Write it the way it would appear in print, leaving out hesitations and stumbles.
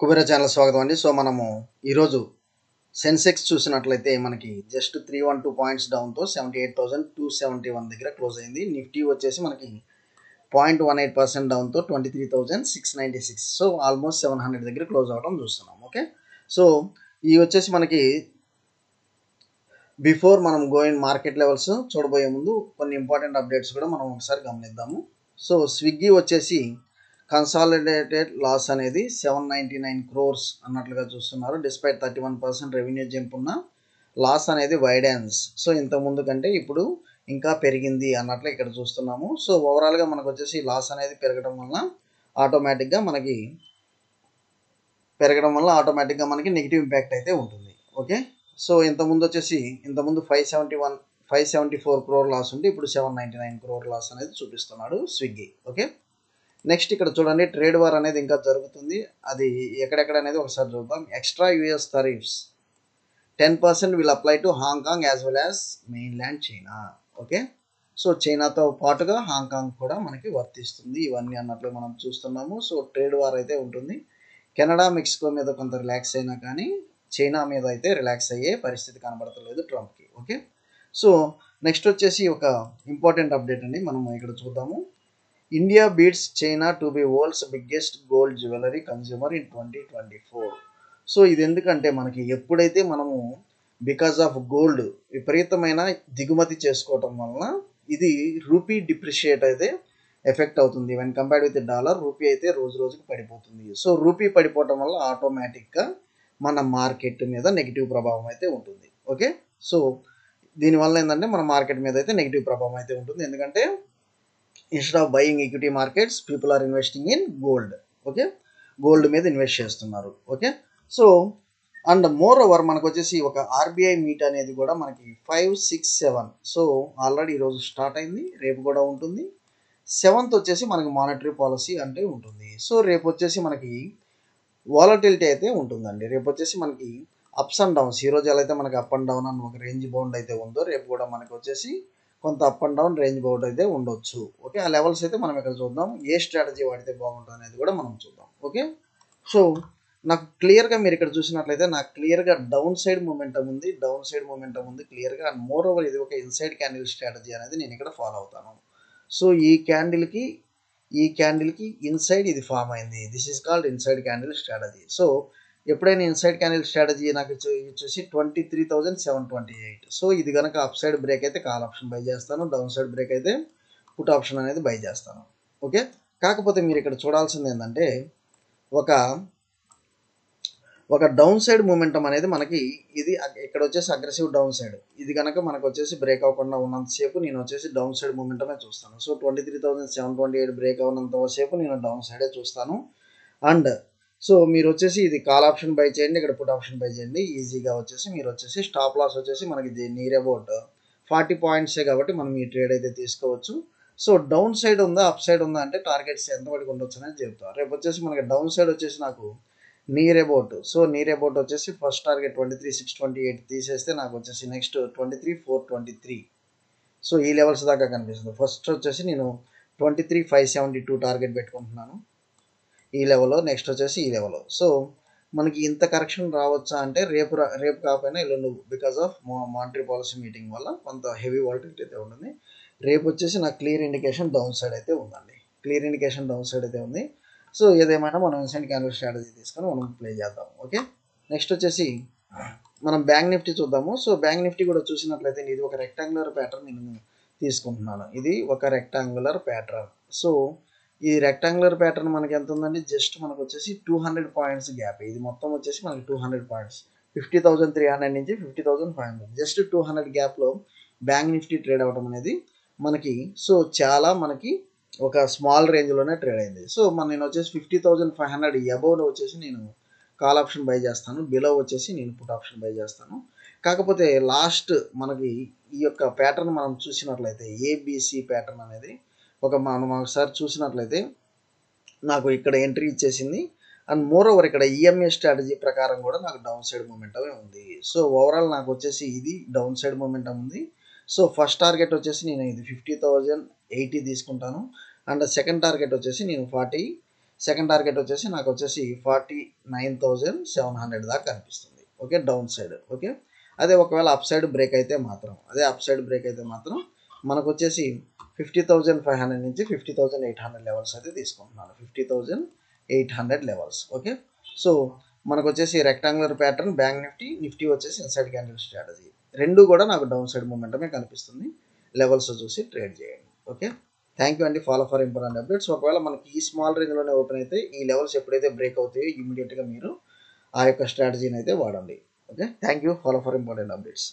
Kubera channel స్వాగతం అండి. So మనము ఈరోజు సెన్సెక్స్ చూసినట్లయితే మనకి జస్ట్ 312 పాయింట్స్ డౌన్తో 78,271 దగ్గర క్లోజ్ అయింది. నిఫ్టీ వచ్చేసి మనకి 0.18% డౌన్తో 23,696. సో ఆల్మోస్ట్ 700 దగ్గర క్లోజ్ అవ్వడం చూస్తున్నాం. ఓకే, సో ఈ వచ్చేసి మనకి బిఫోర్ మనం గోయింగ్ మార్కెట్ లెవెల్స్ చూడబోయే ముందు కొన్ని ఇంపార్టెంట్ అప్డేట్స్ కూడా మనం ఒకసారి గమనిద్దాము. సో స్విగ్గీ వచ్చేసి కన్సాలిడేటెడ్ లాస్ అనేది 799 crores అన్నట్లుగా చూస్తున్నారు. డిస్పైట్ 31% రెవెన్యూ జంప్ ఉన్న లాస్ అనేది వైడాన్స్. సో ఇంతకుముందు కంటే ఇప్పుడు ఇంకా పెరిగింది అన్నట్లు ఇక్కడ చూస్తున్నాము. సో ఓవరాల్గా మనకు వచ్చేసి లాస్ అనేది పెరగడం వల్ల ఆటోమేటిక్గా మనకి నెగిటివ్ ఇంపాక్ట్ అయితే ఉంటుంది. ఓకే, సో ఇంతకుముందు 574 crore లాస్ ఉంటే ఇప్పుడు 799 crore లాస్ అనేది చూపిస్తున్నాడు స్విగ్గీ. ఓకే, నెక్స్ట్ ఇక్కడ చూడండి, ట్రేడ్ వార్ అనేది ఇంకా జరుగుతుంది. అది ఎక్కడెక్కడ అనేది ఒకసారి చూద్దాం. Extra US tariffs 10% will apply to Hong Kong as well as mainland China. Okay, so చైనాతో పాటుగా హాంకాంగ్ కూడా మనకి వర్తిస్తుంది ఇవన్నీ అన్నట్లు మనం చూస్తున్నాము. సో ట్రేడ్ వార్ అయితే ఉంటుంది. కెనడా మెక్సికో మీద కొంత రిలాక్స్ అయినా కానీ చైనా మీద అయితే రిలాక్స్ అయ్యే పరిస్థితి కనబడతలేదు ట్రంప్కి. ఓకే, సో నెక్స్ట్ వచ్చేసి ఒక ఇంపార్టెంట్ అప్డేట్ అండి, మనం ఇక్కడ చూద్దాము. India beats China to be world's biggest gold jewellery consumer in 2024. So ఇది ఎందుకంటే మనకి ఎప్పుడైతే మనము బికాజ్ ఆఫ్ గోల్డ్ విపరీతమైన దిగుమతి చేసుకోవటం వలన ఇది రూపీ డిప్రిషియేట్ అయితే ఎఫెక్ట్ అవుతుంది. When compared with dollar, rupee అయితే రోజు రోజుకి పడిపోతుంది. సో రూపీ పడిపోవటం వల్ల ఆటోమేటిక్గా మన మార్కెట్ మీద నెగిటివ్ ప్రభావం అయితే ఉంటుంది. ఓకే, సో దీనివల్ల ఏంటంటే మన మార్కెట్ మీద అయితే నెగిటివ్ ప్రభావం అయితే ఉంటుంది. ఎందుకంటే instead of buying equity markets people are investing in gold. Okay, gold మీద ఇన్వెస్ట్ చేస్తున్నారు. Okay, so and moreover మనకు వచ్చేసి ఒక ఆర్బీఐ మీట్ అనేది కూడా మనకి 5, 6, 7 సో ఆల్రెడీ ఈరోజు స్టార్ట్ అయింది, రేపు కూడా ఉంటుంది. 7th వచ్చేసి మనకి మానిటరీ పాలసీ అంటే ఉంటుంది. సో రేపు వచ్చేసి మనకి వాలటిలిటీ అయితే ఉంటుందండి. రేపు వచ్చేసి మనకి అప్స్ అండ్ డౌన్స్, ఈరోజు ఎలా అయితే మనకి అప్ అండ్ డౌన్ అని ఒక రేంజ్ బౌండ్ అయితే ఉందో రేపు కూడా మనకి వచ్చేసి కొంత up and down range bound అయితే ఉండొచ్చు. ఓకే, ఆ లెవెల్స్ అయితే మనం ఇక్కడ చూద్దాం. ఏ స్ట్రాటజీ వాడితే బాగుంటుంది అనేది కూడా మనం చూద్దాం. ఓకే, సో నాకు క్లియర్గా మీరు ఇక్కడ చూసినట్లయితే నాకు క్లియర్గా డౌన్ సైడ్ మూమెంటం ఉంది క్లియర్గా. అండ్ మోర్ ఓవర్ ఇది ఒక ఇన్సైడ్ క్యాండిల్ స్ట్రాటజీ అనేది నేను ఇక్కడ ఫాలో అవుతాను. సో ఈ క్యాండిల్కి ఇన్సైడ్ ఇది ఫామ్ అయింది. This is called inside candle strategy. So ఎప్పుడైనా ఇన్సైడ్ క్యాండిల్ స్ట్రాటజీ నాకు వచ్చేసి 23,728. సో ఇది కనుక అప్ సైడ్ బ్రేక్ అయితే కాల్ ఆప్షన్ బై చేస్తాను, డౌన్ సైడ్ బ్రేక్ అయితే పుట్ ఆప్షన్ అనేది బై చేస్తాను. ఓకే, కాకపోతే మీరు ఇక్కడ చూడాల్సింది ఏంటంటే ఒక డౌన్ సైడ్ మూమెంటం అనేది మనకి ఇది ఇక్కడ వచ్చేసి అగ్రెసివ్ డౌన్ సైడ్, ఇది కనుక మనకు వచ్చేసి బ్రేక్ అవ్వకుండా ఉన్నంతసేపు నేను వచ్చేసి డౌన్ సైడ్ మూమెంటమే చూస్తాను. సో 23,728 బ్రేక్ అవ్వనంత సేపు నేను డౌన్ సైడే చూస్తాను. అండ్ సో మీరు వచ్చేసి ఇది కాల్ ఆప్షన్ బై చేయండి, ఇక్కడ పుట్ ఆప్షన్ బై చేయండి. ఈజీగా వచ్చేసి మీరు వచ్చేసి స్టాప్ లాస్ వచ్చేసి మనకి నియర్ అబౌట్ 40 పాయింట్సే కాబట్టి మనం ఈ ట్రేడ్ అయితే తీసుకోవచ్చు. సో డౌన్ సైడ్ ఉందా అప్ సైడ్ ఉందా అంటే టార్గెట్స్ ఎంతవరకు ఉండొచ్చు అనేది చెప్తాను. రేపు వచ్చేసి మనకి డౌన్ సైడ్ వచ్చేసి నాకు నియర్ అబౌట్ వచ్చేసి ఫస్ట్ టార్గెట్ 23,628 తీసేస్తే నాకు వచ్చేసి నెక్స్ట్ 23,423. సో ఈ లెవెల్స్ దాకా కనిపిస్తుంది. ఫస్ట్ వచ్చేసి నేను 23,572 టార్గెట్ పెట్టుకుంటున్నాను ఈ లెవెల్లో. నెక్స్ట్ వచ్చేసి ఈ లెవెల్లో. సో మనకి ఇంత కరెక్షన్ రావచ్చా అంటే రేపు కాకపోయినా ఎల్లుండి, because of monetary policy meeting వల్ల కొంత హెవీ వాలటిలిటీ అయితే ఉంటుంది. రేపు వచ్చేసి నాకు క్లియర్ ఇండికేషన్ డౌన్ సైడ్ అయితే ఉంది. సో ఏదేమైనా మనం ఇన్సైడ్ క్యాండిల్ స్ట్రాటజీ తీసుకొని మనం ప్లే చేద్దాం. ఓకే, నెక్స్ట్ వచ్చేసి మనం బ్యాంక్ నిఫ్టీ చూద్దాము. సో బ్యాంక్ నిఫ్టీ కూడా చూసినట్లయితే ఇది ఒక రెక్టాంగులర్ ప్యాటర్న్ నేను తీసుకుంటున్నాను. ఇది ఒక రెక్టాంగులర్ ప్యాటర్న్. సో ఈ రెక్టాంగులర్ ప్యాటర్న్ మనకి ఎంత ఉందండి, జస్ట్ మనకు వచ్చేసి 200 పాయింట్స్ గ్యాప్. ఇది మొత్తం వచ్చేసి మనకి 200 పాయింట్స్, 50,300 నుంచి 50,500, జస్ట్ 200 గ్యాప్లో బ్యాంక్ నిఫ్టీ ట్రేడ్ అవ్వడం అనేది మనకి సో చాలా మనకి ఒక స్మాల్ రేంజ్లోనే ట్రేడ్ అయింది. సో నేను వచ్చేసి 50,500 అబౌవ్ వచ్చేసి నేను కాల్ ఆప్షన్ బై చేస్తాను, బిలో వచ్చేసి నేను పుట్ ఆప్షన్ బై చేస్తాను. కాకపోతే లాస్ట్ మనకి ఈ యొక్క ప్యాటర్న్ మనం చూసినట్లయితే ఏబిసి ప్యాటర్న్ అనేది మనం ఒకసారి చూసినట్లయితే నాకు ఇక్కడ ఎంట్రీ ఇచ్చేసింది. అండ్ మోర్ ఓవర్ ఇక్కడ ఈఎంఏ స్ట్రాటజీ ప్రకారం కూడా నాకు డౌన్ సైడ్ మూమెంటమే ఉంది. సో ఓవరాల్ నాకు వచ్చేసి ఇది డౌన్ సైడ్ మూమెంటం ఉంది. సో ఫస్ట్ టార్గెట్ వచ్చేసి నేను ఇది 50,080 తీసుకుంటాను. అండ్ సెకండ్ టార్గెట్ వచ్చేసి నేను సెకండ్ టార్గెట్ వచ్చేసి నాకు వచ్చేసి 49,700 దాకా కనిపిస్తుంది. Okay, down side. ఓకే, అదే ఒకవేళ అప్ సైడ్ బ్రేక్ అయితే మాత్రం మనకు వచ్చేసి 50,500 నుంచి 50,800 లెవెల్స్ అయితే తీసుకుంటున్నాను. 50,800 లెవెల్స్. ఓకే, సో మనకు వచ్చేసి రెక్టాంగులర్ ప్యాటర్న్ బ్యాంక్ నిఫ్టీ వచ్చేసి ఇన్సైడ్ క్యాండిల్ స్ట్రాటజీ రెండు కూడా నాకు డౌన్ సైడ్ మూమెంటమే కనిపిస్తుంది. లెవెల్స్ చూసి ట్రేడ్ చేయండి. ఓకే, థ్యాంక్ యూ అండి. Follow for important updates. ఒకవేళ మనకి ఈ స్మాల్ రేంజ్లోనే ఓపెన్ అయితే ఈ లెవెల్స్ ఎప్పుడైతే బ్రేక్ అవుతాయో ఇమీడియట్గా మీరు ఆ యొక్క స్ట్రాటజీని అయితే వాడండి. Okay, thank you. Follow for important updates.